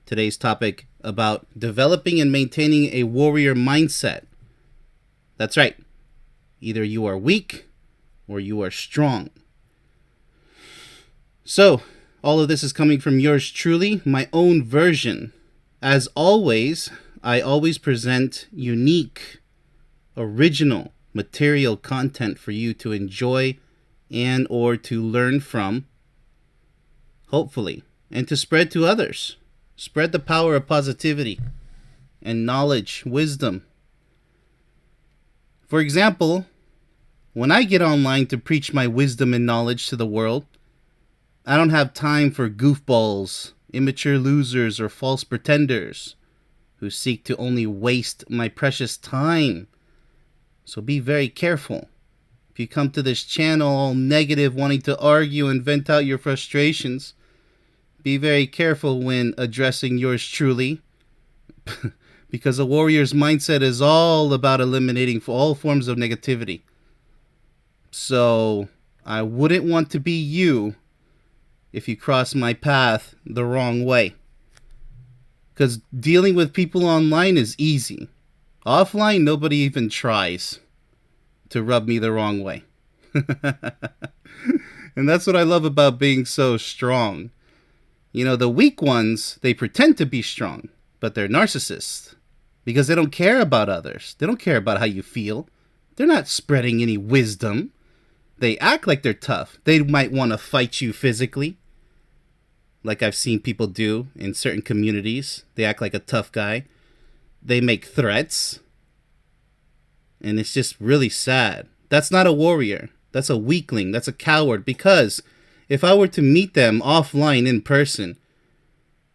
Today's topic about developing and maintaining a warrior mindset. That's right. Either you are weak or you are strong. So, all of this is coming from yours truly, my own version. As always, I always present unique, original material content for you to enjoy and or to learn from, hopefully, and to spread to others. Spread the power of positivity and knowledge, wisdom. For example, when I get online to preach my wisdom and knowledge to the world, I don't have time for goofballs, immature losers, or false pretenders who seek to only waste my precious time. So be very careful. If you come to this channel all negative, wanting to argue and vent out your frustrations, be very careful when addressing yours truly, because a warrior's mindset is all about eliminating all forms of negativity. So I wouldn't want to be you if you cross my path the wrong way. Because dealing with people online is easy. Offline, nobody even tries to rub me the wrong way. And that's what I love about being so strong. You know, the weak ones, they pretend to be strong, but they're narcissists because they don't care about others. They don't care about how you feel. They're not spreading any wisdom. They act like they're tough. They might want to fight you physically, like I've seen people do in certain communities. They act like a tough guy. They make threats. And it's just really sad. That's not a warrior. That's a weakling. That's a coward. Because if I were to meet them offline in person,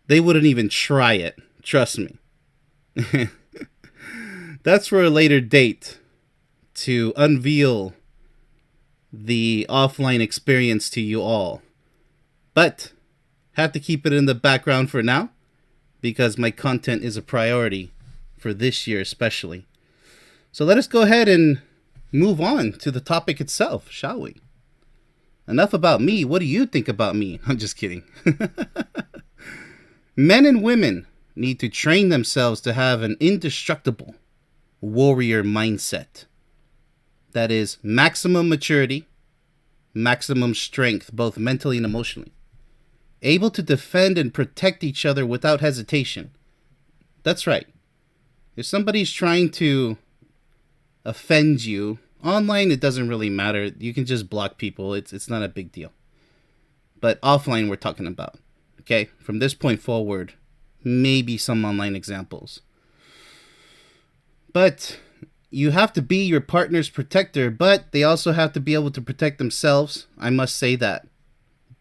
they wouldn't even try it. Trust me. That's for a later date to unveil the offline experience to you all. But have to keep it in the background for now because my content is a priority for this year especially. So let us go ahead and move on to the topic itself, shall we? Enough about me. What do you think about me? I'm just kidding. Men and women need to train themselves to have an indestructible warrior mindset. That is maximum maturity, maximum strength, both mentally and emotionally. Able to defend and protect each other without hesitation. That's right. If somebody's trying to offend you, online, it doesn't really matter. You can just block people. It's not a big deal. But offline, we're talking about. Okay? From this point forward, maybe some online examples. But you have to be your partner's protector, but they also have to be able to protect themselves. I must say that.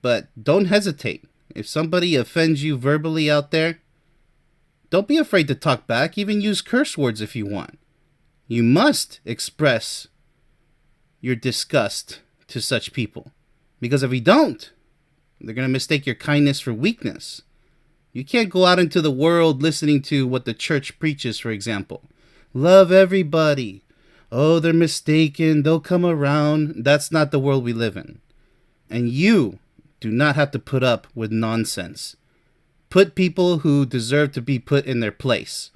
But don't hesitate. If somebody offends you verbally out there, don't be afraid to talk back. Even use curse words if you want. You must express your disgust to such people. Because if you don't, they're going to mistake your kindness for weakness. You can't go out into the world listening to what the church preaches, for example. Love everybody. Oh, they're mistaken. They'll come around. That's not the world we live in. And you do not have to put up with nonsense. Put people who deserve to be put in their place.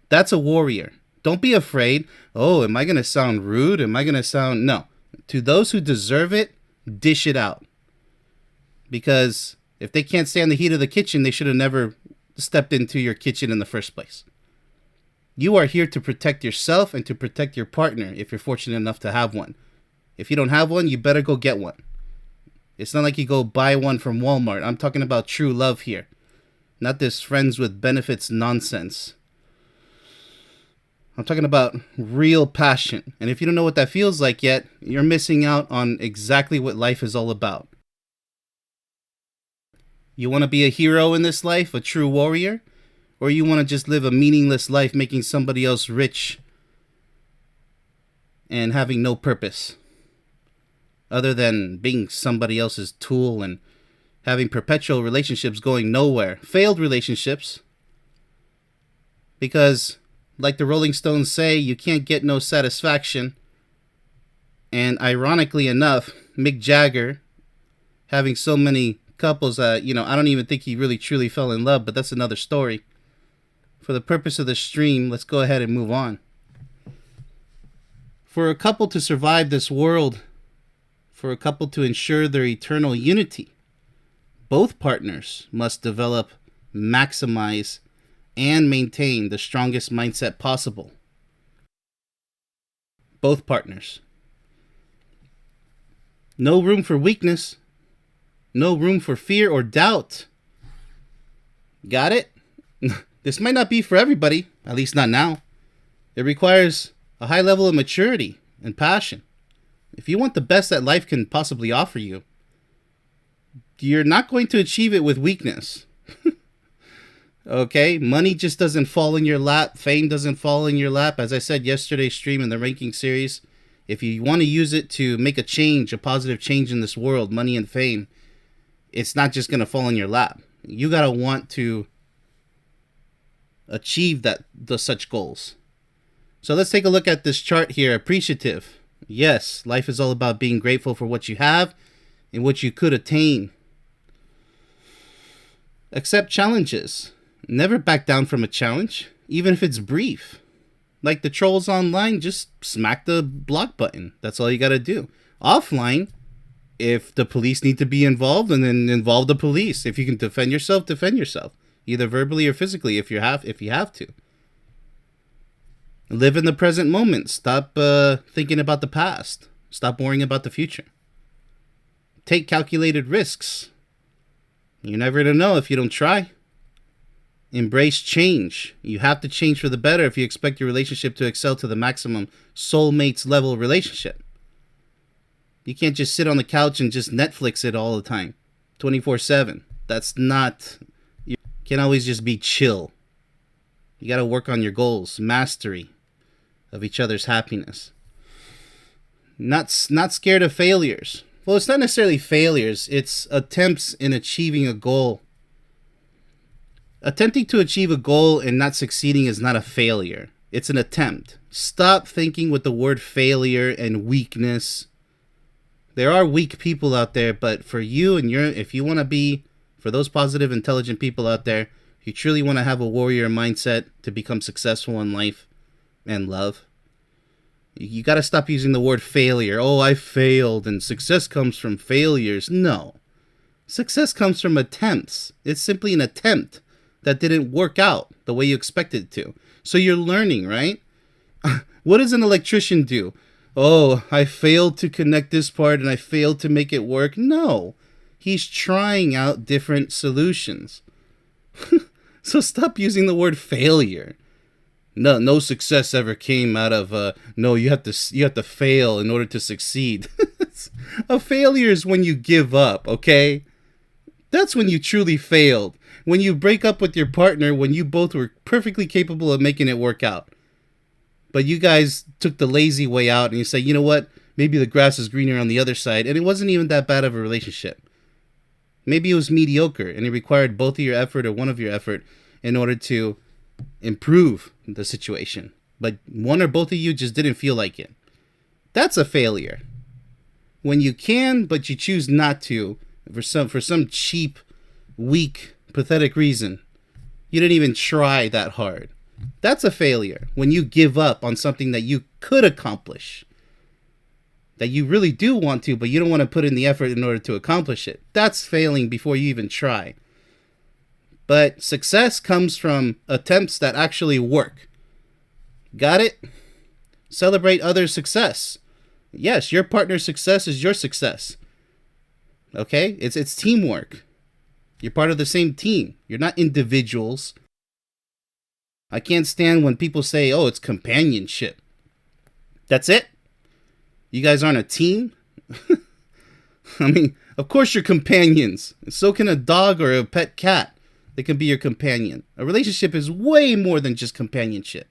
That's a warrior. Don't be afraid. Oh, am I going to sound rude? Am I going to sound... No. To those who deserve it, dish it out. Because if they can't stand the heat of the kitchen, they should have never stepped into your kitchen in the first place. You are here to protect yourself and to protect your partner if you're fortunate enough to have one. If you don't have one, you better go get one. It's not like you go buy one from Walmart. I'm talking about true love here. Not this friends with benefits nonsense. I'm talking about real passion. And if you don't know what that feels like yet, you're missing out on exactly what life is all about. You want to be a hero in this life, a true warrior? Or you want to just live a meaningless life making somebody else rich and having no purpose other than being somebody else's tool and having perpetual relationships going nowhere, failed relationships, because like the Rolling Stones say, you can't get no satisfaction. And ironically enough, Mick Jagger, having so many couples that, I don't even think he really truly fell in love, but that's another story. For the purpose of the stream, let's go ahead and move on. For a couple to survive this world, for a couple to ensure their eternal unity, both partners must develop, maximize, and maintain the strongest mindset possible. Both partners. No room for weakness. No room for fear or doubt. Got it? This might not be for everybody, at least not now. It requires a high level of maturity and passion. If you want the best that life can possibly offer you, you're not going to achieve it with weakness. Okay? Money just doesn't fall in your lap. Fame doesn't fall in your lap. As I said yesterday's stream in the ranking series, if you want to use it to make a change, a positive change in this world, money and fame, it's not just going to fall in your lap. You got to want to achieve such goals. So let's take a look at this chart here. Appreciative. Yes, life is all about being grateful for what you have and what you could attain. Accept challenges. Never back down from a challenge, even if it's brief. Like the trolls online, just smack the block button. That's all you got to do. Offline, if the police need to be involved, and then involve the police. If you can defend yourself, either verbally or physically if you have to. Live in the present moment. Stop thinking about the past. Stop worrying about the future. Take calculated risks. You're never going to know if you don't try. Embrace change. You have to change for the better if you expect your relationship to excel to the maximum soulmates level relationship. You can't just sit on the couch and just Netflix it all the time, 24/7. That's not... You can't always just be chill. You got to work on your goals, mastery of each other's happiness. Not scared of failures. Well, it's not necessarily failures. It's attempts in achieving a goal. Attempting to achieve a goal and not succeeding is not a failure. It's an attempt. Stop thinking with the word failure and weakness. There are weak people out there, but for you and if you want to be, for those positive, intelligent people out there, if you truly want to have a warrior mindset to become successful in life and love, you got to stop using the word failure. Oh, I failed and success comes from failures. No. Success comes from attempts. It's simply an attempt that didn't work out the way you expected it to. So you're learning, right? What does an electrician do? Oh, I failed to connect this part and I failed to make it work. No. He's trying out different solutions. So stop using the word failure. No success ever came out of no, you have to fail in order to succeed. A failure is when you give up, okay? That's when you truly failed. When you break up with your partner when you both were perfectly capable of making it work out. But you guys took the lazy way out and you say, you know what? Maybe the grass is greener on the other side. And it wasn't even that bad of a relationship. Maybe it was mediocre and it required both of your effort or one of your effort in order to improve the situation. But one or both of you just didn't feel like it. That's a failure. When you can, but you choose not to, for some cheap, weak, pathetic reason. You didn't even try that hard. That's a failure. When you give up on something that you could accomplish. That you really do want to, but you don't want to put in the effort in order to accomplish it. That's failing before you even try. But success comes from attempts that actually work. Got it? Celebrate others' success. Yes, your partner's success is your success. Okay? It's teamwork. You're part of the same team. You're not individuals. I can't stand when people say, oh, it's companionship. That's it? You guys aren't a team? I mean, of course you're companions. So can a dog or a pet cat. They can be your companion. A relationship is way more than just companionship.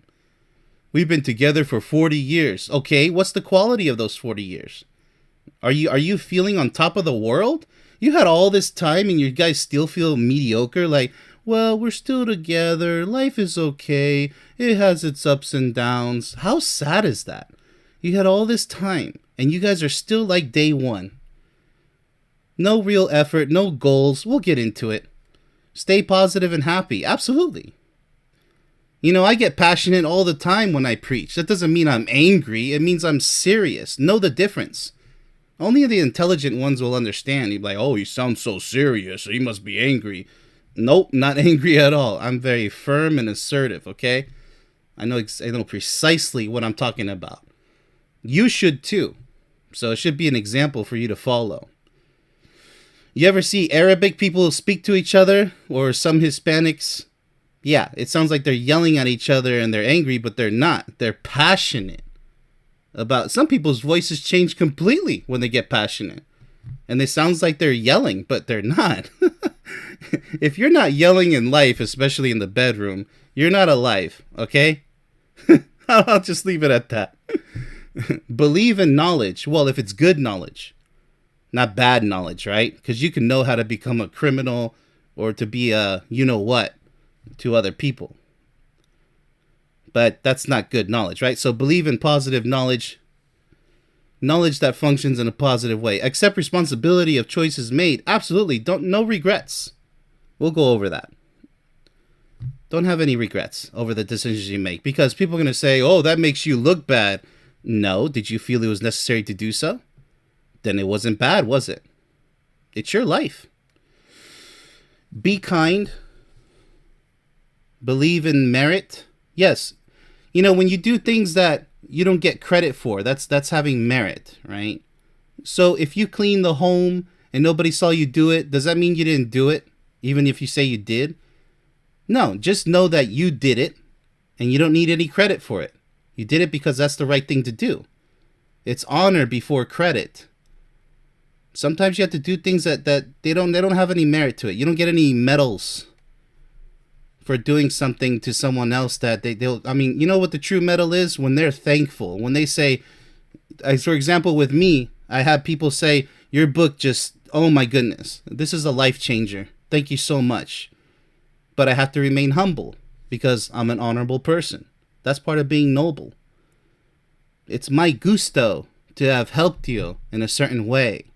We've been together for 40 years. Okay, what's the quality of those 40 years? Are you feeling on top of the world? You had all this time and you guys still feel mediocre? Like, well, we're still together. Life is okay. It has its ups and downs. How sad is that? You had all this time and you guys are still like day one. No real effort, no goals. We'll get into it. Stay positive and happy. Absolutely. You know, I get passionate all the time when I preach. That doesn't mean I'm angry. It means I'm serious. Know the difference. Only the intelligent ones will understand. You're like, oh, you sound so serious, so you must be angry. Nope, not angry at all. I'm very firm and assertive, okay? I know precisely what I'm talking about. You should too. So it should be an example for you to follow. You ever see Arabic people speak to each other, or some Hispanics? Yeah, it sounds like they're yelling at each other and they're angry, but they're not. They're passionate about. Some people's voices change completely when they get passionate. And it sounds like they're yelling, but they're not. If you're not yelling in life, especially in the bedroom, you're not alive, okay? I'll just leave it at that. Believe in knowledge. Well, if it's good knowledge, not bad knowledge, right? Because you can know how to become a criminal or to be a you-know-what to other people. But that's not good knowledge, right? So believe in positive knowledge. Knowledge that functions in a positive way. Accept responsibility of choices made. Absolutely. No regrets. We'll go over that. Don't have any regrets over the decisions you make. Because people are going to say, oh, that makes you look bad. No. Did you feel it was necessary to do so? Then it wasn't bad, was it? It's your life. Be kind. Believe in merit. Yes. You know, when you do things that you don't get credit for, that's having merit, right? So if you clean the home and nobody saw you do it, does that mean you didn't do it, even if you say you did? No, just know that you did it and you don't need any credit for it. You did it because that's the right thing to do. It's honor before credit. Sometimes you have to do things that they don't have any merit to it. You don't get any medals for doing something to someone else that they'll. I mean, you know what the true medal is? When they're thankful. When they say, for example, with me, I have people say, your book just, oh my goodness, this is a life changer. Thank you so much. But I have to remain humble because I'm an honorable person. That's part of being noble. It's my gusto to have helped you in a certain way.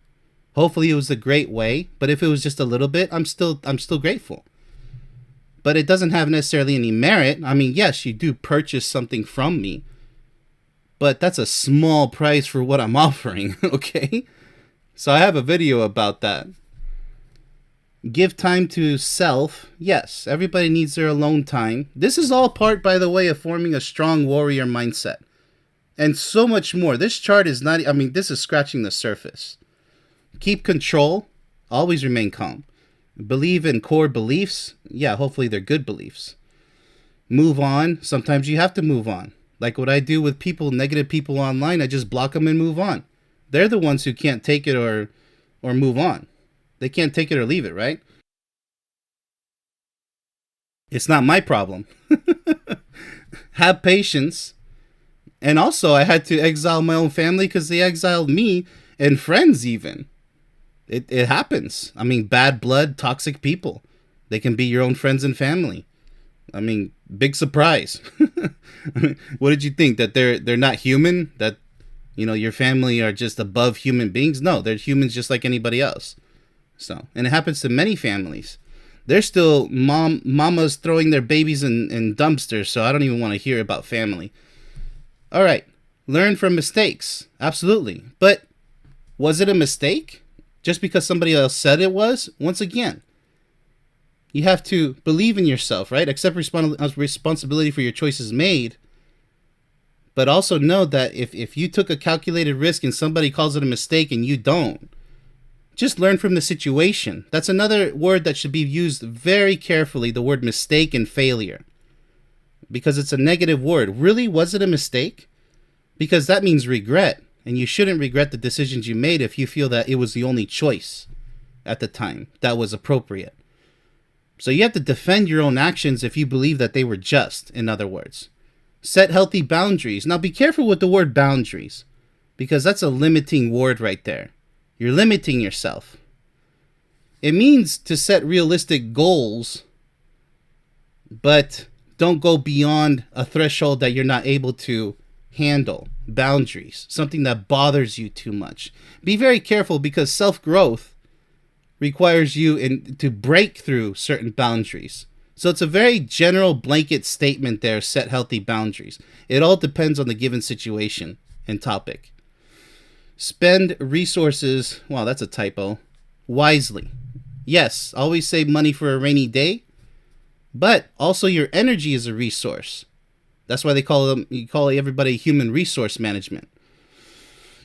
Hopefully it was a great way, but if it was just a little bit, I'm still grateful. But it doesn't have necessarily any merit. I mean, yes, you do purchase something from me, but that's a small price for what I'm offering, okay? So I have a video about that. Give time to self. Yes, everybody needs their alone time. This is all part, by the way, of forming a strong warrior mindset. And so much more. This chart is not, I mean, this is scratching the surface. Keep control. Always remain calm. Believe in core beliefs. Yeah, hopefully they're good beliefs. Move on. Sometimes you have to move on. Like what I do with people, negative people online, I just block them and move on. They're the ones who can't take it or move on. They can't take it or leave it, right? It's not my problem. Have patience. And also, I had to exile my own family because they exiled me and friends even. It happens. I mean, bad blood, toxic people. They can be your own friends and family. I mean, big surprise. I mean, what did you think? That they're not human? That, you know, your family are just above human beings? No, they're humans just like anybody else. So, and it happens to many families. They're still mamas throwing their babies in dumpsters, so I don't even want to hear about family. All right, learn from mistakes. Absolutely. But was it a mistake? Just because somebody else said it was? Once again, you have to believe in yourself, right? Accept responsibility for your choices made. But also know that if you took a calculated risk and somebody calls it a mistake and you don't, just learn from the situation. That's another word that should be used very carefully, the word mistake and failure. Because it's a negative word. Really, was it a mistake? Because that means regret. And you shouldn't regret the decisions you made if you feel that it was the only choice at the time that was appropriate. So you have to defend your own actions if you believe that they were just, in other words. Set healthy boundaries. Now be careful with the word boundaries, because that's a limiting word right there. You're limiting yourself. It means to set realistic goals, but don't go beyond a threshold that you're not able to handle. Boundaries, something that bothers you too much. Be very careful, because self-growth requires you to break through certain boundaries. So it's a very general blanket statement there, set healthy boundaries. It all depends on the given situation and topic. Spend resources, wow, that's a typo, wisely. Yes, always save money for a rainy day, but also your energy is a resource. That's why you call everybody human resource management.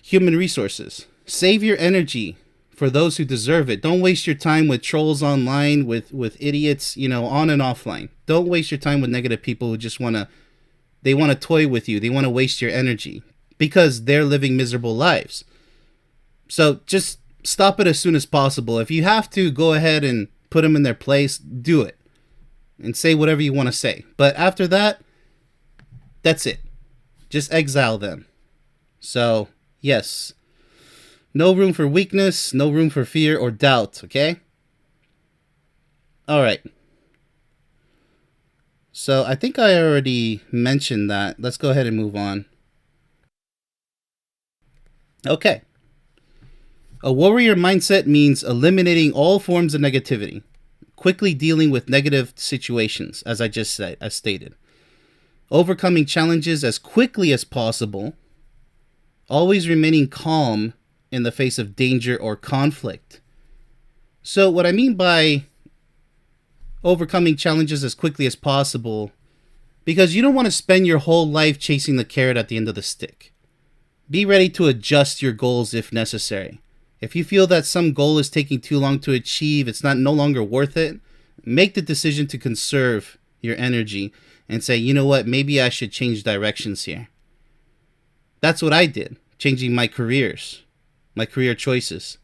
Human resources. Save your energy for those who deserve it. Don't waste your time with trolls online, with idiots, on and offline. Don't waste your time with negative people who just want to toy with you. They want to waste your energy because they're living miserable lives. So just stop it as soon as possible. If you have to, go ahead and put them in their place. Do it. And say whatever you want to say. But after that, that's it. Just exile them. So, yes. No room for weakness, no room for fear or doubt, okay? All right. So I think I already mentioned that. Let's go ahead and move on. Okay. A warrior mindset means eliminating all forms of negativity, quickly dealing with negative situations, as I just said, as stated. Overcoming challenges as quickly as possible, always remaining calm in the face of danger or conflict. So what I mean by overcoming challenges as quickly as possible, because you don't want to spend your whole life chasing the carrot at the end of the stick. Be ready to adjust your goals if necessary. If you feel that some goal is taking too long to achieve, it's no longer worth it, make the decision to conserve your energy and say, you know what, maybe I should change directions here. That's what I did, changing my career choices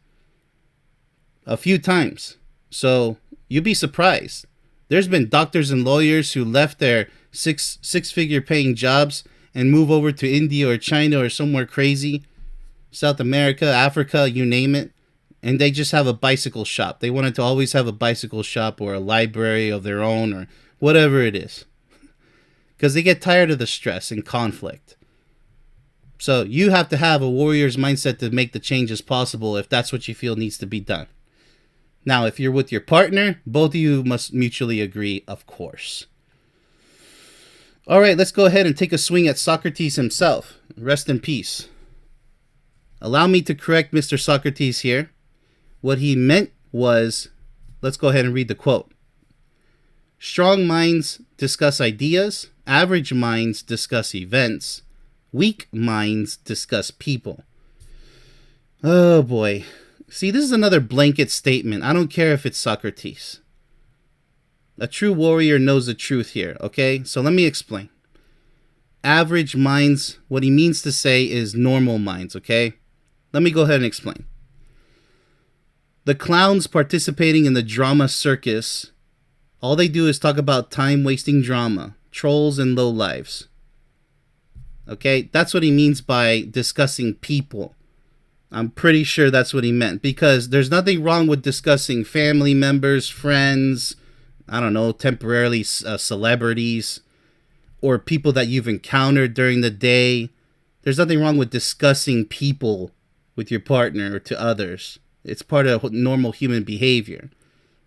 a few times. So you'd be surprised. There's been doctors and lawyers who left their six-figure paying jobs and move over to India or China or somewhere crazy, South America, Africa, you name it, and they just have a bicycle shop. They wanted to always have a bicycle shop or a library of their own or whatever it is, because they get tired of the stress and conflict. So you have to have a warrior's mindset to make the changes possible if that's what you feel needs to be done. Now, if you're with your partner, both of you must mutually agree, of course. All right, let's go ahead and take a swing at Socrates himself. Rest in peace. Allow me to correct Mr. Socrates here. What he meant was, let's go ahead and read the quote. Strong minds discuss ideas. Average minds discuss events. Weak minds discuss people. Oh boy. See, this is another blanket statement. I don't care if it's Socrates. A true warrior knows the truth here, okay? So let me explain. Average minds, what he means to say is normal minds, okay? Let me go ahead and explain. The clowns participating in the drama circus, all they do is talk about time-wasting drama, trolls and lowlives. Okay, that's what he means by discussing people. I'm pretty sure that's what he meant, because there's nothing wrong with discussing family members, friends, I don't know, temporarily celebrities, or people that you've encountered during the day. There's nothing wrong with discussing people with your partner or to others. It's part of normal human behavior.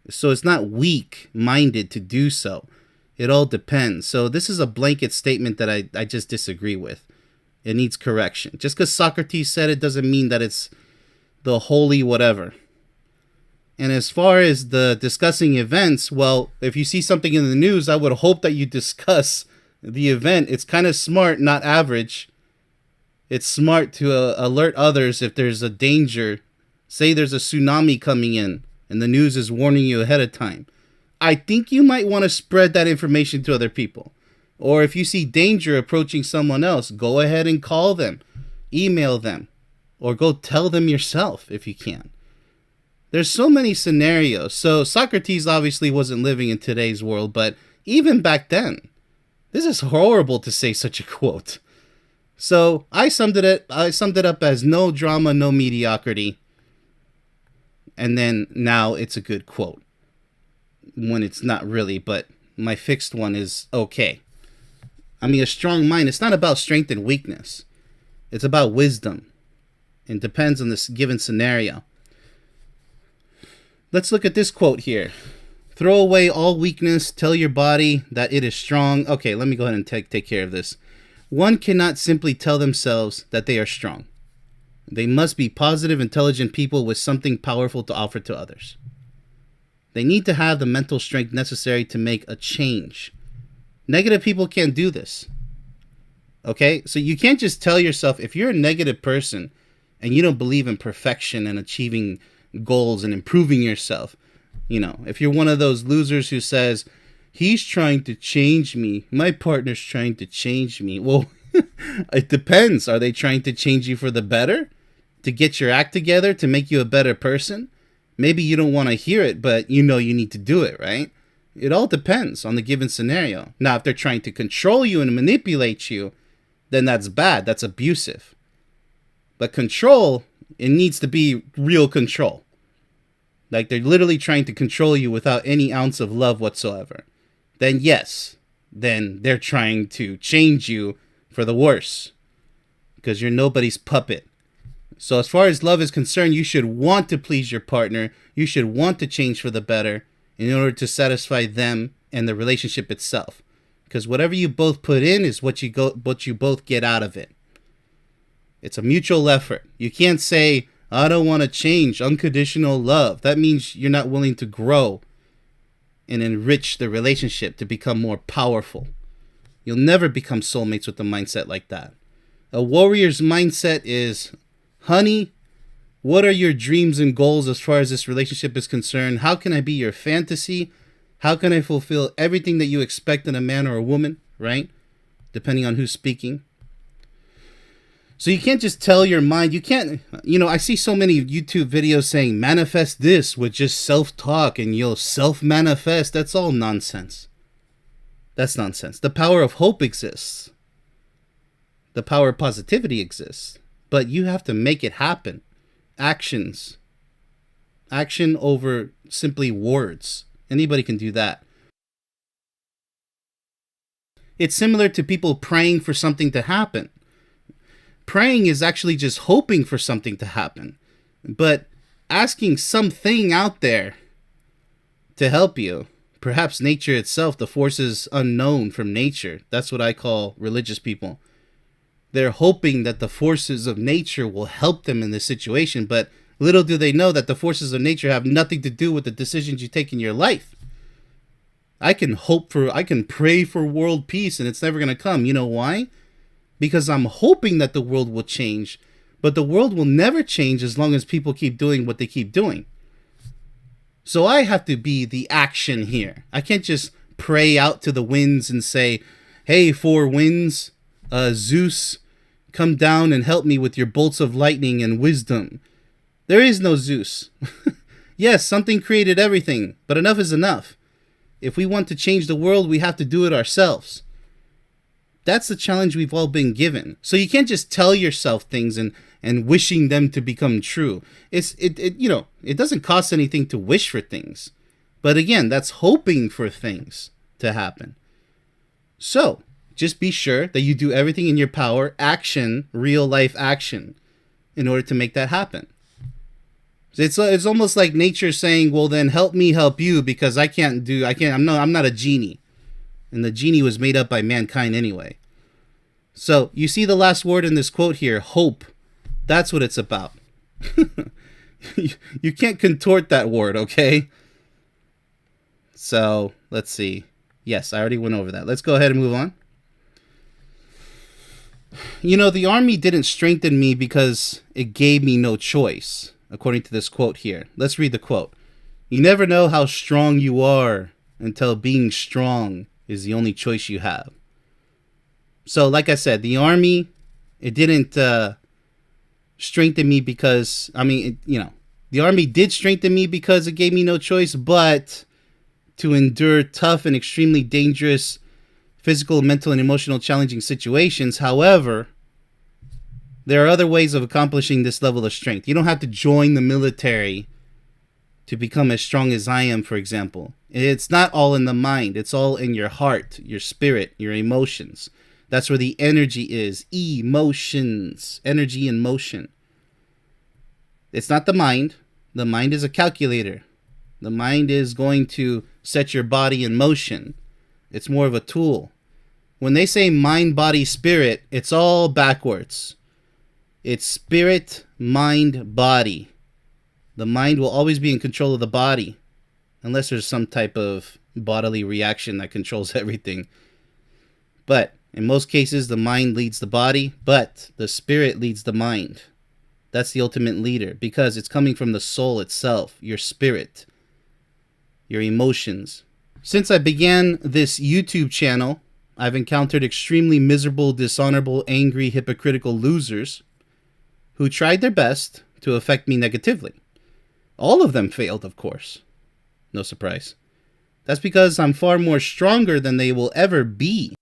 So it's not weak-minded to do so. It all depends. So this is a blanket statement that I just disagree with. It needs correction. Just because Socrates said it doesn't mean that it's the holy whatever. And as far as the discussing events, well, if you see something in the news, I would hope that you discuss the event. It's kind of smart, not average. It's smart to alert others if there's a danger. Say there's a tsunami coming in and the news is warning you ahead of time. I think you might want to spread that information to other people. Or if you see danger approaching someone else, go ahead and call them, email them, or go tell them yourself if you can. There's so many scenarios. So Socrates obviously wasn't living in today's world, but even back then, this is horrible to say such a quote. So I summed it up as no drama, no mediocrity. And then now it's a good quote. When it's not really, but my fixed one is okay. I mean, a strong mind, it's not about strength and weakness. It's about wisdom. It depends on this given scenario. Let's look at this quote here. Throw away all weakness. Tell your body that it is strong. Okay, let me go ahead and take care of this. One cannot simply tell themselves that they are strong. They must be positive, intelligent people with something powerful to offer to others. They need to have the mental strength necessary to make a change. Negative people can't do this. Okay? So you can't just tell yourself, if you're a negative person and you don't believe in perfection and achieving goals and improving yourself, if you're one of those losers who says, he's trying to change me, my partner's trying to change me. Well, it depends. Are they trying to change you for the better? To get your act together? To make you a better person? Maybe you don't want to hear it, but you need to do it, right? It all depends on the given scenario. Now, if they're trying to control you and manipulate you, then that's bad. That's abusive. But control, it needs to be real control. Like they're literally trying to control you without any ounce of love whatsoever. Then yes, then they're trying to change you for the worse. Because you're nobody's puppet. So as far as love is concerned, you should want to please your partner. You should want to change for the better in order to satisfy them and the relationship itself. Because whatever you both put in is what you both get out of it. It's a mutual effort. You can't say, I don't want to change. Unconditional love. That means you're not willing to grow and enrich the relationship to become more powerful. You'll never become soulmates with a mindset like that. A warrior's mindset is, honey, what are your dreams and goals as far as this relationship is concerned? How can I be your fantasy? How can I fulfill everything that you expect in a man or a woman, right? Depending on who's speaking. So you can't just tell your mind, you can't, I see so many YouTube videos saying manifest this with just self-talk and you'll self-manifest. That's all nonsense. That's nonsense. The power of hope exists. The power of positivity exists. But you have to make it happen. Actions. Action over simply words. Anybody can do that. It's similar to people praying for something to happen. Praying is actually just hoping for something to happen. But asking something out there to help you, perhaps nature itself, the forces unknown from nature, that's what I call religious people. They're hoping that the forces of nature will help them in this situation, but little do they know that the forces of nature have nothing to do with the decisions you take in your life. I can pray for world peace and it's never going to come. You know why? Because I'm hoping that the world will change, but the world will never change as long as people keep doing what they keep doing. So I have to be the action here. I can't just pray out to the winds and say, hey, four winds, Zeus, come down and help me with your bolts of lightning and wisdom. There is no Zeus. Yes, something created everything, but enough is enough. If we want to change the world, we have to do it ourselves. That's the challenge we've all been given. So you can't just tell yourself things and wishing them to become true. It doesn't cost anything to wish for things. But again, that's hoping for things to happen. So just be sure that you do everything in your power, action, real life action, in order to make that happen. It's almost like nature saying, well, then help me help you because I'm not a genie. And the genie was made up by mankind anyway. So you see the last word in this quote here, hope. That's what it's about. You can't contort that word, okay? So let's see. Yes, I already went over that. Let's go ahead and move on. The army didn't strengthen me because it gave me no choice, according to this quote here. Let's read the quote. You never know how strong you are until being strong is the only choice you have. So, like I said, the army, it didn't strengthen me because, the army did strengthen me because it gave me no choice, but to endure tough and extremely dangerous physical, mental, and emotional challenging situations. However, there are other ways of accomplishing this level of strength. You don't have to join the military to become as strong as I am, for example. It's not all in the mind. It's all in your heart, your spirit, your emotions. That's where the energy is. Emotions. Energy and motion. It's not the mind. The mind is a calculator. The mind is going to set your body in motion. It's more of a tool. When they say mind, body, spirit, it's all backwards. It's spirit, mind, body. The mind will always be in control of the body, unless there's some type of bodily reaction that controls everything. But in most cases, the mind leads the body, but the spirit leads the mind. That's the ultimate leader, because it's coming from the soul itself, your spirit, your emotions. Since I began this YouTube channel, I've encountered extremely miserable, dishonorable, angry, hypocritical losers who tried their best to affect me negatively. All of them failed, of course. No surprise. That's because I'm far more stronger than they will ever be.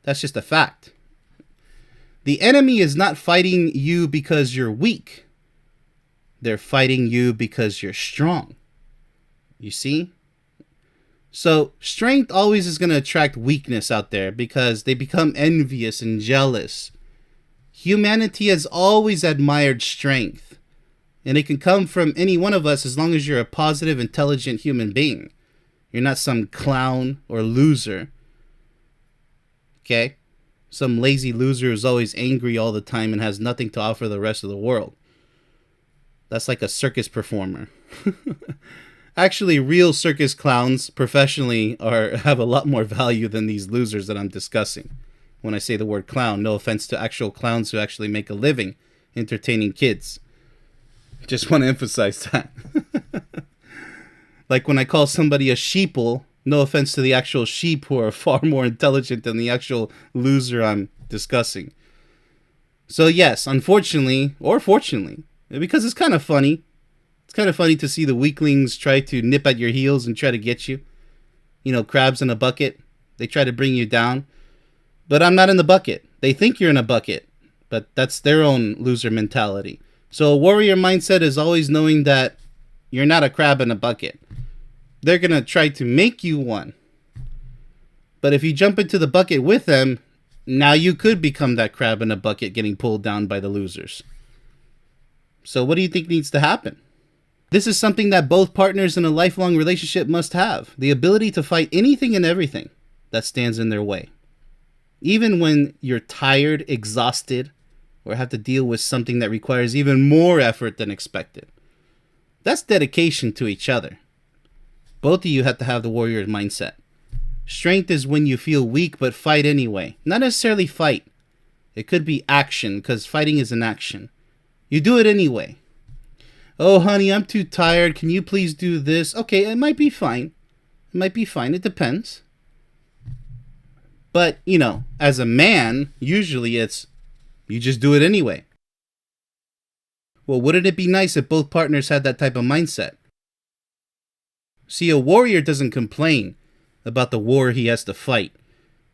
That's just a fact. The enemy is not fighting you because you're weak. They're fighting you because you're strong. You see? So strength always is going to attract weakness out there because they become envious and jealous. Humanity has always admired strength. And it can come from any one of us as long as you're a positive, intelligent human being. You're not some clown or loser. Okay? Some lazy loser who's always angry all the time and has nothing to offer the rest of the world. That's like a circus performer. Actually, real circus clowns professionally have a lot more value than these losers that I'm discussing. When I say the word clown, no offense to actual clowns who actually make a living entertaining kids. Just want to emphasize that. Like when I call somebody a sheeple, no offense to the actual sheep who are far more intelligent than the actual loser I'm discussing. So yes, unfortunately, or fortunately, because it's kind of funny. It's kind of funny to see the weaklings try to nip at your heels and try to get you. You know, crabs in a bucket. They try to bring you down. But I'm not in the bucket. They think you're in a bucket. But that's their own loser mentality. So a warrior mindset is always knowing that you're not a crab in a bucket. They're going to try to make you one. But if you jump into the bucket with them, now you could become that crab in a bucket getting pulled down by the losers. So what do you think needs to happen? This is something that both partners in a lifelong relationship must have. The ability to fight anything and everything that stands in their way. Even when you're tired, exhausted, or have to deal with something that requires even more effort than expected. That's dedication to each other. Both of you have to have the warrior mindset. Strength is when you feel weak but fight anyway. Not necessarily fight. It could be action, because fighting is an action. You do it anyway. Oh, honey, I'm too tired. Can you please do this? Okay, it might be fine. It might be fine. It depends. But, you know, as a man, usually it's you just do it anyway. Well, wouldn't it be nice if both partners had that type of mindset? See, a warrior doesn't complain about the war he has to fight.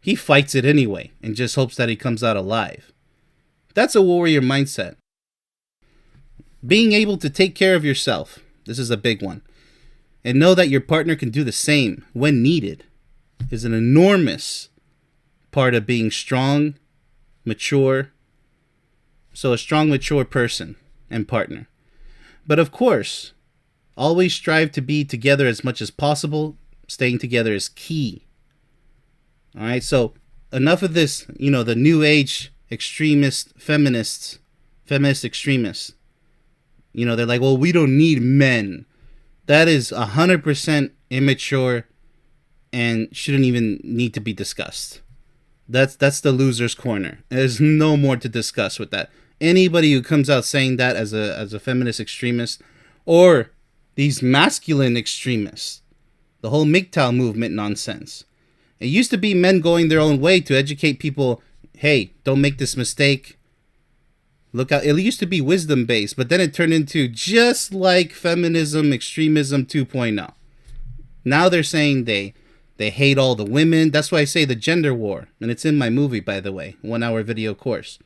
He fights it anyway and just hopes that he comes out alive. That's a warrior mindset. Being able to take care of yourself. This is a big one. And know that your partner can do the same when needed is an enormous part of being strong, mature. So a strong, mature person and partner. But of course, always strive to be together as much as possible. Staying together is key. All right, so enough of this, you know, the new age feminist extremists. You know, they're like, well, we don't need men. That is 100% immature and shouldn't even need to be discussed. That's the loser's corner. There's no more to discuss with that. Anybody who comes out saying that as a feminist extremist, or these masculine extremists, the whole MGTOW movement nonsense. It used to be men going their own way to educate people. Hey, don't make this mistake. Look out. It used to be wisdom based, but then it turned into just like feminism, extremism 2.0. Now they're saying they hate all the women. That's why I say the gender war. And it's in my movie, by the way, 1-hour video course.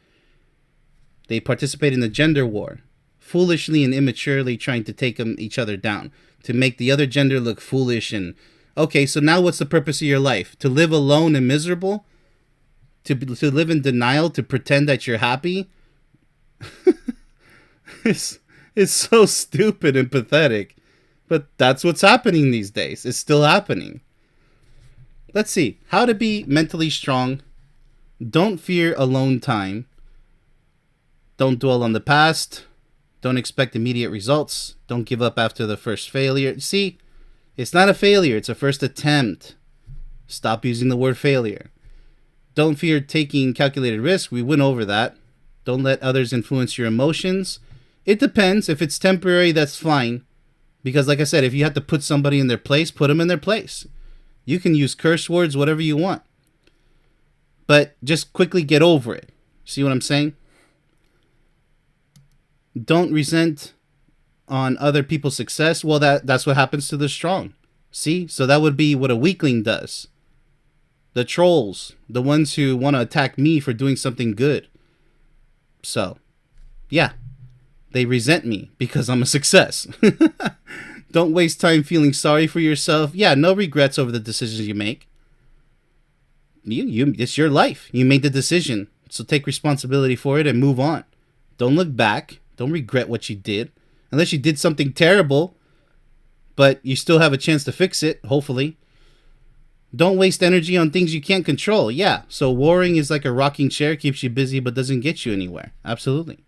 They participate in the gender war, foolishly and immaturely trying to take each other down, to make the other gender look foolish. And okay, so now what's the purpose of your life? To live alone and miserable? To live in denial, to pretend that you're happy? It's so stupid and pathetic. But that's what's happening these days. It's still happening. Let's see. How to be mentally strong. Don't fear alone time. Don't dwell on the past. Don't expect immediate results. Don't give up after the first failure. See, it's not a failure. It's a first attempt. Stop using the word failure. Don't fear taking calculated risks. We went over that. Don't let others influence your emotions. It depends. If it's temporary, that's fine. Because like I said, if you have to put somebody in their place, put them in their place. You can use curse words, whatever you want. But just quickly get over it. See what I'm saying? Don't resent on other people's success. Well, that's what happens to the strong. See? So that would be what a weakling does. The trolls, the ones who want to attack me for doing something good. So, yeah. They resent me because I'm a success. Don't waste time feeling sorry for yourself. Yeah, no regrets over the decisions you make. It's your life. You made the decision. So take responsibility for it and move on. Don't look back. Don't regret what you did. Unless you did something terrible, but you still have a chance to fix it, hopefully. Don't waste energy on things you can't control. Yeah, so worrying is like a rocking chair, keeps you busy but doesn't get you anywhere. Absolutely.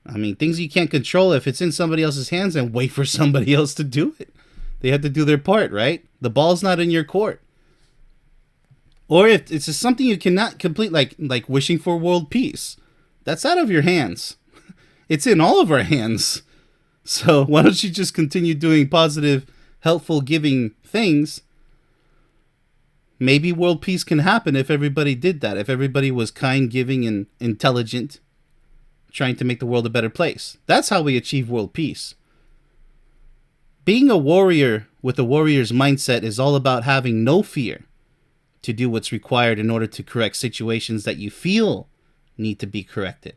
I mean, things you can't control, if it's in somebody else's hands, then wait for somebody else to do it. They have to do their part, right? The ball's not in your court. Or if it's just something you cannot complete, like wishing for world peace, that's out of your hands. It's in all of our hands. So why don't you just continue doing positive, helpful, giving things? Maybe world peace can happen if everybody did that. If everybody was kind, giving, and intelligent, trying to make the world a better place. That's how we achieve world peace. Being a warrior with a warrior's mindset is all about having no fear to do what's required in order to correct situations that you feel need to be corrected.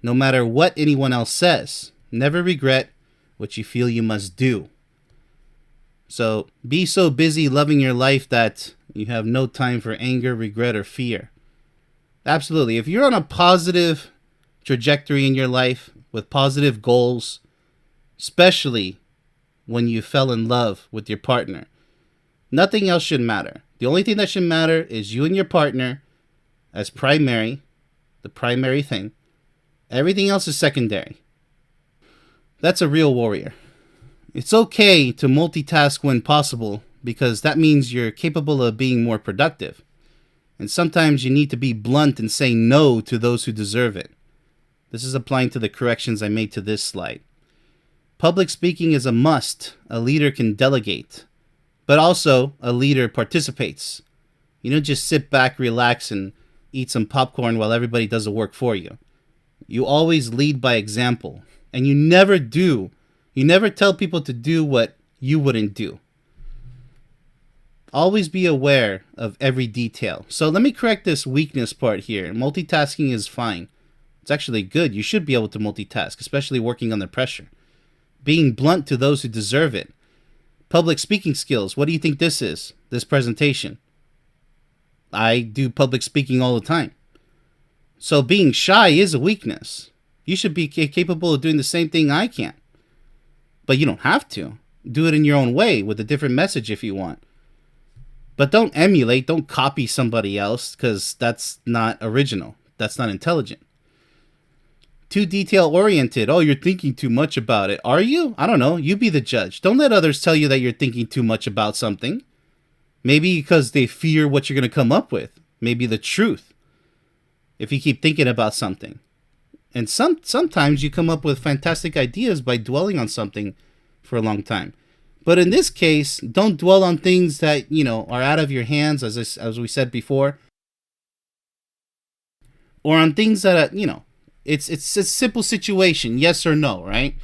No matter what anyone else says, never regret what you feel you must do. So be so busy loving your life that you have no time for anger, regret, or fear. Absolutely. If you're on a positive trajectory in your life with positive goals, especially when you fell in love with your partner, nothing else should matter. The only thing that should matter is you and your partner as primary, the primary thing. Everything else is secondary. That's a real warrior. It's okay to multitask when possible because that means you're capable of being more productive. And sometimes you need to be blunt and say no to those who deserve it. This is applying to the corrections I made to this slide. Public speaking is a must. A leader can delegate, but also a leader participates. You don't just sit back, relax, and eat some popcorn while everybody does the work for you. You always lead by example, and you never tell people to do what you wouldn't do. Always be aware of every detail. So let me correct this weakness part here. Multitasking is fine. It's actually good. You should be able to multitask, especially working under pressure. Being blunt to those who deserve it. Public speaking skills. What do you think this is? This presentation. I do public speaking all the time. So being shy is a weakness. You should be capable of doing the same thing I can. But you don't have to. Do it in your own way with a different message if you want. But don't emulate, don't copy somebody else because that's not original. That's not intelligent. Too detail-oriented. Oh, you're thinking too much about it. Are you? I don't know. You be the judge. Don't let others tell you that you're thinking too much about something. Maybe because they fear what you're going to come up with. Maybe the truth. If you keep thinking about something. And sometimes you come up with fantastic ideas by dwelling on something for a long time. But in this case, don't dwell on things that, are out of your hands, as we said before. Or on things that, it's a simple situation, yes or no, right?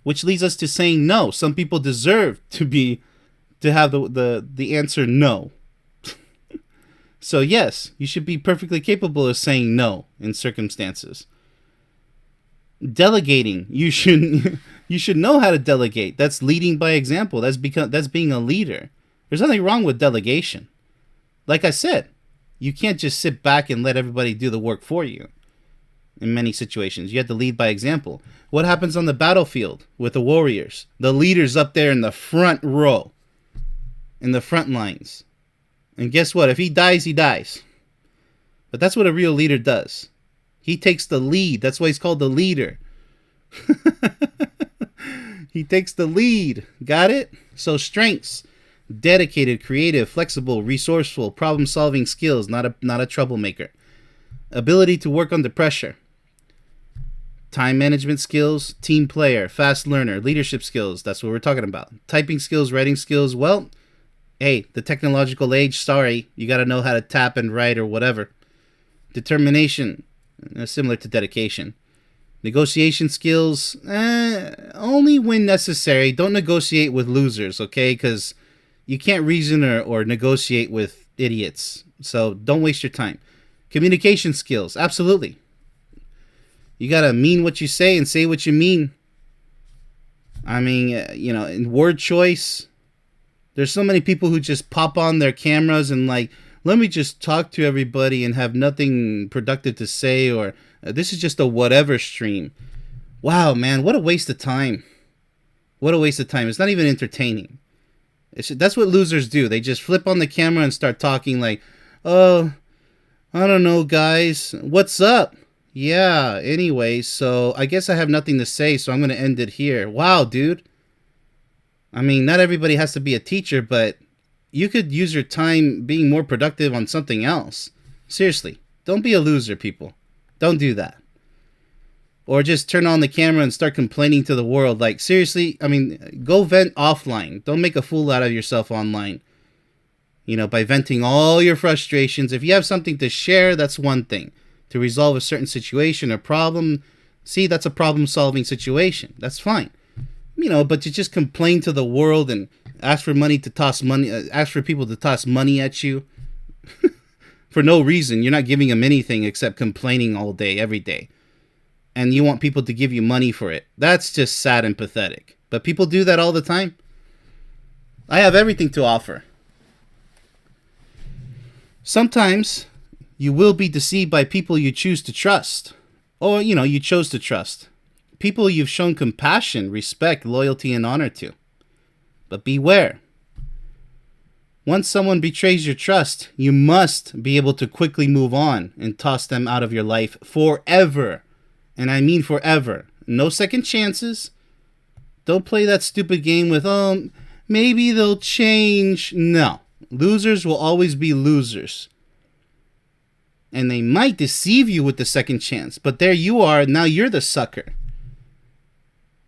Which leads us to saying no. Some people deserve to have the answer no. So yes, you should be perfectly capable of saying no in circumstances. Delegating, you should know how to delegate. That's leading by example. That's being a leader. There's nothing wrong with delegation. Like I said, you can't just sit back and let everybody do the work for you. in many situations. You have to lead by example. What happens on the battlefield with the warriors? The leader's up there in the front row, in the front lines. And guess what? If he dies, he dies. But that's what a real leader does. He takes the lead. That's why he's called the leader. He takes the lead. Got it? So strengths: dedicated, creative, flexible, resourceful, problem-solving skills, not a troublemaker. Ability to work under pressure. Time management skills, team player, fast learner, leadership skills. That's what we're talking about. Typing skills, writing skills. Well, hey, the technological age, sorry. You got to know how to tap and write or whatever. Determination, similar to dedication. Negotiation skills, only when necessary. Don't negotiate with losers, okay? Because you can't reason or negotiate with idiots. So don't waste your time. Communication skills, absolutely. You got to mean what you say and say what you mean. I mean, in word choice, there's so many people who just pop on their cameras and like, let me just talk to everybody and have nothing productive to say, or this is just a whatever stream. Wow, man, what a waste of time. What a waste of time. It's not even entertaining. That's what losers do. They just flip on the camera and start talking like, oh, I don't know, guys. What's up? Yeah, anyway, so I guess I have nothing to say, so I'm going to end it here. Wow, dude. I mean, not everybody has to be a teacher, but you could use your time being more productive on something else. Seriously, don't be a loser, people. Don't do that. Or just turn on the camera and start complaining to the world. Like, seriously, I mean, go vent offline. Don't make a fool out of yourself online. By venting all your frustrations. If you have something to share, that's one thing. To resolve a certain situation or problem, see, that's a problem-solving situation. That's fine. But to just complain to the world and ask for ask for people to toss money at you for no reason. You're not giving them anything except complaining all day, every day. And you want people to give you money for it. That's just sad and pathetic. But people do that all the time. I have everything to offer. Sometimes you will be deceived by people you choose to trust. Or, you chose to trust. People you've shown compassion, respect, loyalty, and honor to. But beware. Once someone betrays your trust, you must be able to quickly move on and toss them out of your life forever. And I mean forever. No second chances. Don't play that stupid game with, maybe they'll change. No. Losers will always be losers. And they might deceive you with the second chance. But there you are. Now you're the sucker.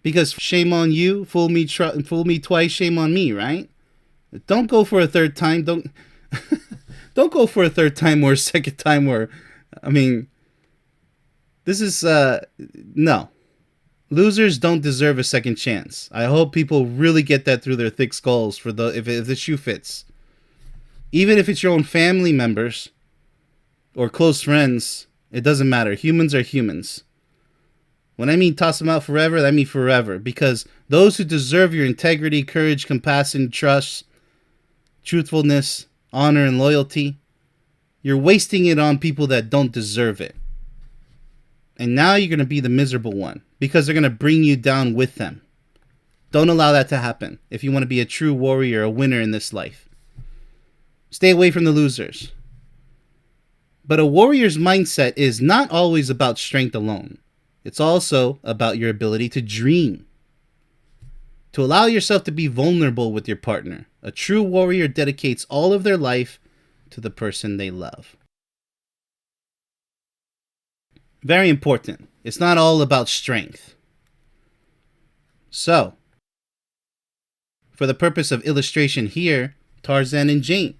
Because shame on you. Fool me twice. Shame on me, right? Don't go for a third time. Don't go for a third time or a second time. This is, no. Losers don't deserve a second chance. I hope people really get that through their thick skulls if the shoe fits. Even if it's your own family members or close friends, it doesn't matter. Humans are humans. When I mean toss them out forever, I mean forever. Because those who deserve your integrity, courage, compassion, trust, truthfulness, honor, and loyalty, you're wasting it on people that don't deserve it. And now you're going to be the miserable one because they're going to bring you down with them. Don't allow that to happen if you want to be a true warrior, a winner in this life. Stay away from the losers. But a warrior's mindset is not always about strength alone. It's also about your ability to dream. To allow yourself to be vulnerable with your partner. A true warrior dedicates all of their life to the person they love. Very important. It's not all about strength. So, for the purpose of illustration here, Tarzan and Jane.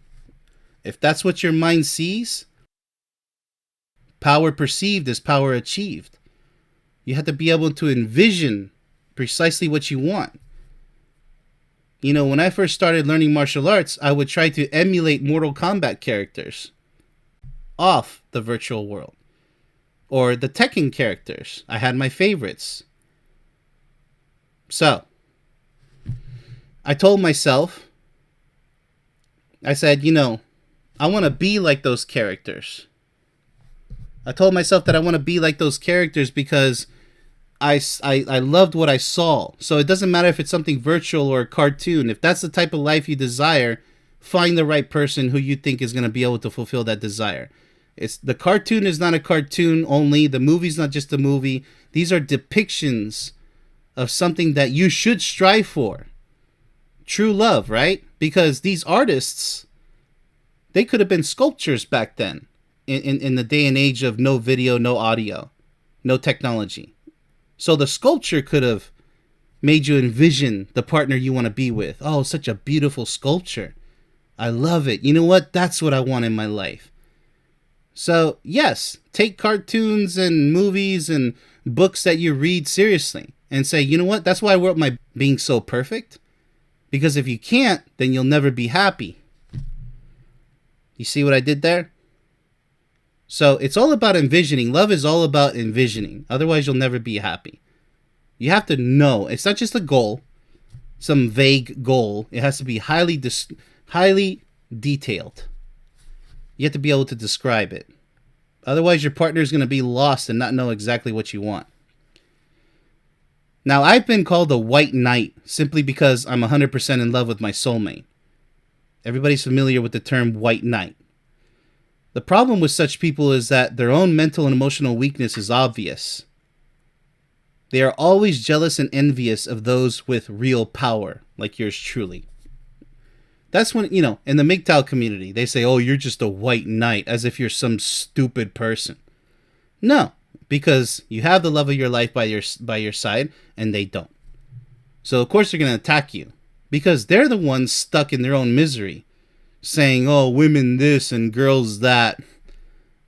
If that's what your mind sees, power perceived is power achieved. You have to be able to envision precisely what you want. When I first started learning martial arts, I would try to emulate Mortal Kombat characters off the virtual world. Or the Tekken characters. I had my favorites. So, I told myself, I said, I want to be like those characters. I told myself that I want to be like those characters because I loved what I saw. So it doesn't matter if it's something virtual or a cartoon. If that's the type of life you desire, find the right person who you think is going to be able to fulfill that desire. It's the cartoon is not a cartoon only. The movie's not just a movie. These are depictions of something that you should strive for. True love, right? Because these artists, they could have been sculptures back then in the day and age of no video, no audio, no technology. So the sculpture could have made you envision the partner you want to be with. Oh, such a beautiful sculpture. I love it. You know what? That's what I want in my life. So, yes, take cartoons and movies and books that you read seriously and say, you know what? That's why I wrote my Being So Perfect. Because if you can't, then you'll never be happy. You see what I did there? So it's all about envisioning. Love is all about envisioning. Otherwise, you'll never be happy. You have to know. It's not just a goal, some vague goal. It has to be highly detailed. You have to be able to describe it. Otherwise, your partner is going to be lost and not know exactly what you want. Now, I've been called a white knight simply because I'm 100% in love with my soulmate. Everybody's familiar with the term white knight. The problem with such people is that their own mental and emotional weakness is obvious. They are always jealous and envious of those with real power, like yours truly. That's when, in the MGTOW community, they say, oh, you're just a white knight, as if you're some stupid person. No, because you have the love of your life by your side, and they don't. So, of course, they're going to attack you, because they're the ones stuck in their own misery, saying, oh, women this and girls that,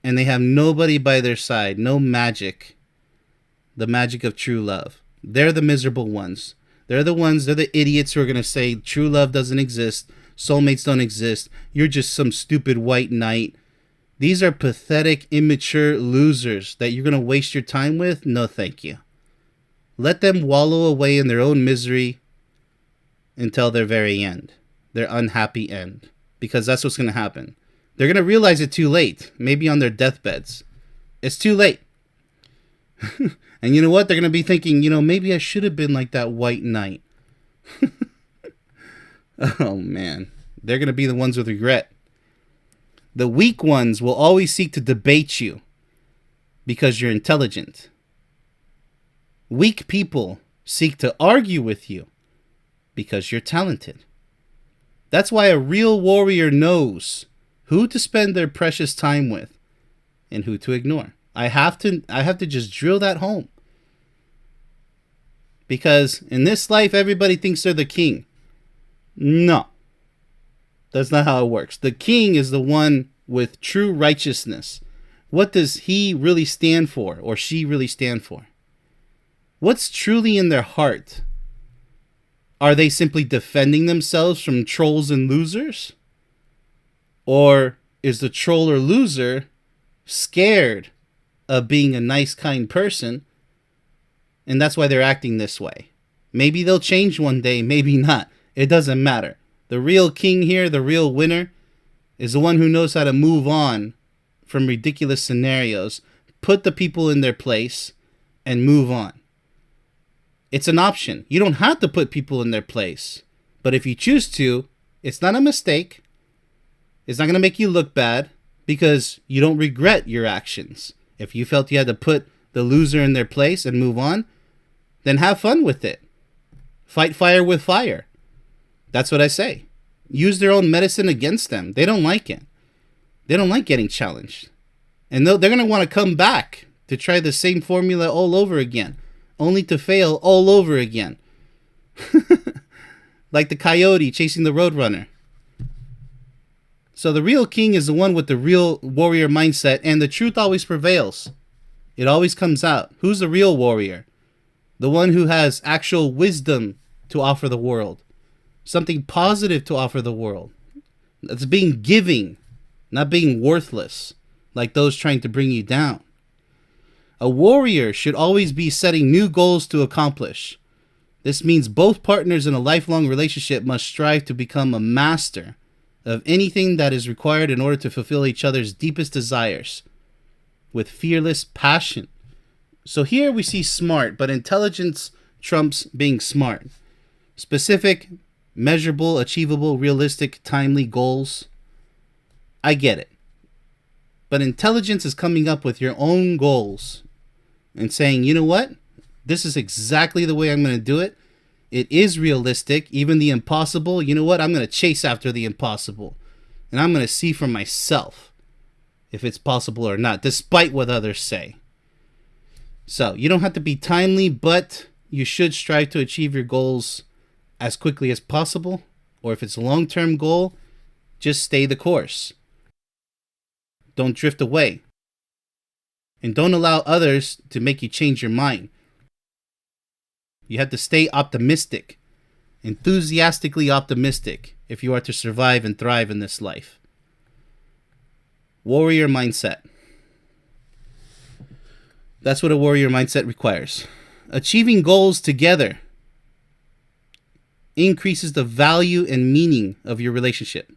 and they have nobody by their side, no magic, the magic of true love. They're the miserable ones. They're the idiots who are going to say true love doesn't exist, soulmates don't exist, you're just some stupid white knight. These are pathetic, immature losers that you're going to waste your time with? No, thank you. Let them wallow away in their own misery until their very end, their unhappy end. Because that's what's going to happen. They're going to realize it too late, maybe on their deathbeds. It's too late. And you know what? They're going to be thinking, maybe I should have been like that white knight. Oh, man. They're going to be the ones with regret. The weak ones will always seek to debate you because you're intelligent. Weak people seek to argue with you because you're talented. That's why a real warrior knows who to spend their precious time with and who to ignore. I have to just drill that home. Because in this life, everybody thinks they're the king. No. That's not how it works. The king is the one with true righteousness. What does he really stand for, or she really stand for? What's truly in their heart? Are they simply defending themselves from trolls and losers? Or is the troll or loser scared of being a nice, kind person, and that's why they're acting this way? Maybe they'll change one day, maybe not. It doesn't matter. The real king here, the real winner, is the one who knows how to move on from ridiculous scenarios, put the people in their place, and move on. It's an option. You don't have to put people in their place. But if you choose to, it's not a mistake. It's not going to make you look bad because you don't regret your actions. If you felt you had to put the loser in their place and move on, then have fun with it. Fight fire with fire. That's what I say. Use their own medicine against them. They don't like it. They don't like getting challenged. And they're going to want to come back to try the same formula all over again, only to fail all over again. Like the coyote chasing the roadrunner. So the real king is the one with the real warrior mindset, and the truth always prevails. It always comes out. Who's the real warrior? The one who has actual wisdom to offer the world. Something positive to offer the world. That's being giving, not being worthless, like those trying to bring you down. A warrior should always be setting new goals to accomplish. This means both partners in a lifelong relationship must strive to become a master of anything that is required in order to fulfill each other's deepest desires. with fearless passion. So here we see smart, but intelligence trumps being smart. Specific, measurable, achievable, realistic, timely goals. I get it. But intelligence is coming up with your own goals and saying, you know what? This is exactly the way I'm going to do it. It is realistic, even the impossible. You know what? I'm going to chase after the impossible. And I'm going to see for myself if it's possible or not, despite what others say. So, you don't have to be timely, but you should strive to achieve your goals as quickly as possible. Or if it's a long-term goal, just stay the course. Don't drift away. And don't allow others to make you change your mind. You have to stay optimistic, enthusiastically optimistic, if you are to survive and thrive in this life. Warrior mindset. That's what a warrior mindset requires. Achieving goals together increases the value and meaning of your relationship.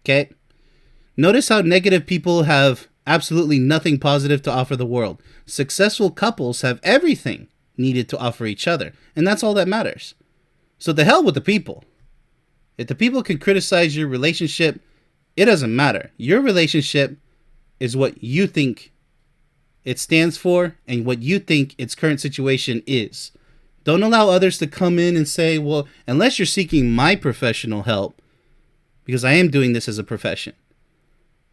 Okay? Notice how negative people have absolutely nothing positive to offer the world. Successful couples have everything needed to offer each other, and that's all that matters. So the hell with the people. If the people can criticize your relationship, it doesn't matter. Your relationship is what you think it stands for and what you think its current situation is. Don't allow others to come in and say, well, unless you're seeking my professional help, because I am doing this as a profession,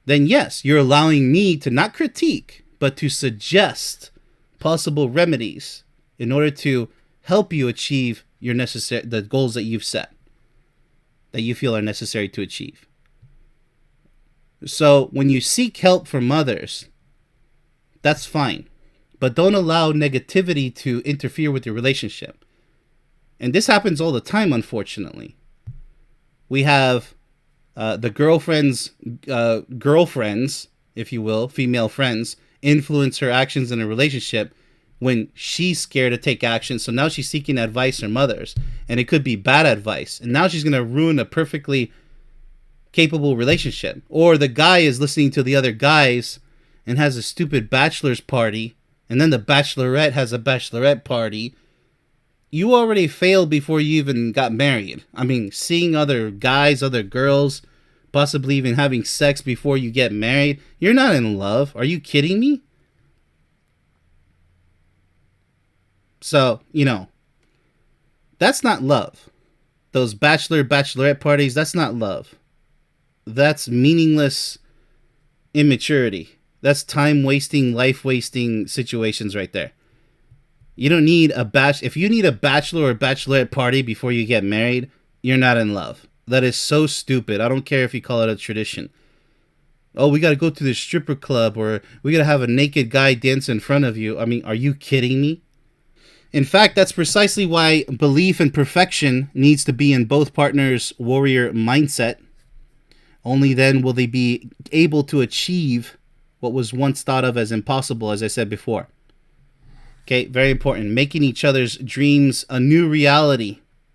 then yes, you're allowing me to not critique, but to suggest possible remedies in order to help you achieve the goals that you've set, that you feel are necessary to achieve. So when you seek help from others, that's fine. But don't allow negativity to interfere with your relationship. And this happens all the time, unfortunately. We have the girlfriends, if you will, female friends, influence her actions in a relationship when she's scared to take action. So now she's seeking advice from others. And it could be bad advice. And now she's going to ruin a perfectly capable relationship. Or the guy is listening to the other guys and has a stupid bachelor's party. And then the bachelorette has a bachelorette party. You already failed before you even got married. I mean, seeing other guys, other girls, possibly even having sex before you get married. You're not in love. Are you kidding me? So, that's not love. Those bachelorette parties, that's not love. That's meaningless immaturity. That's time-wasting, life-wasting situations right there. You don't need if you need a bachelor or bachelorette party before you get married, you're not in love. That is so stupid. I don't care if you call it a tradition. Oh, we got to go to the stripper club, or we got to have a naked guy dance in front of you. I mean, are you kidding me? In fact, that's precisely why belief in perfection needs to be in both partners' warrior mindset. Only then will they be able to achieve what was once thought of as impossible, as I said before. Okay, very important. Making each other's dreams a new reality.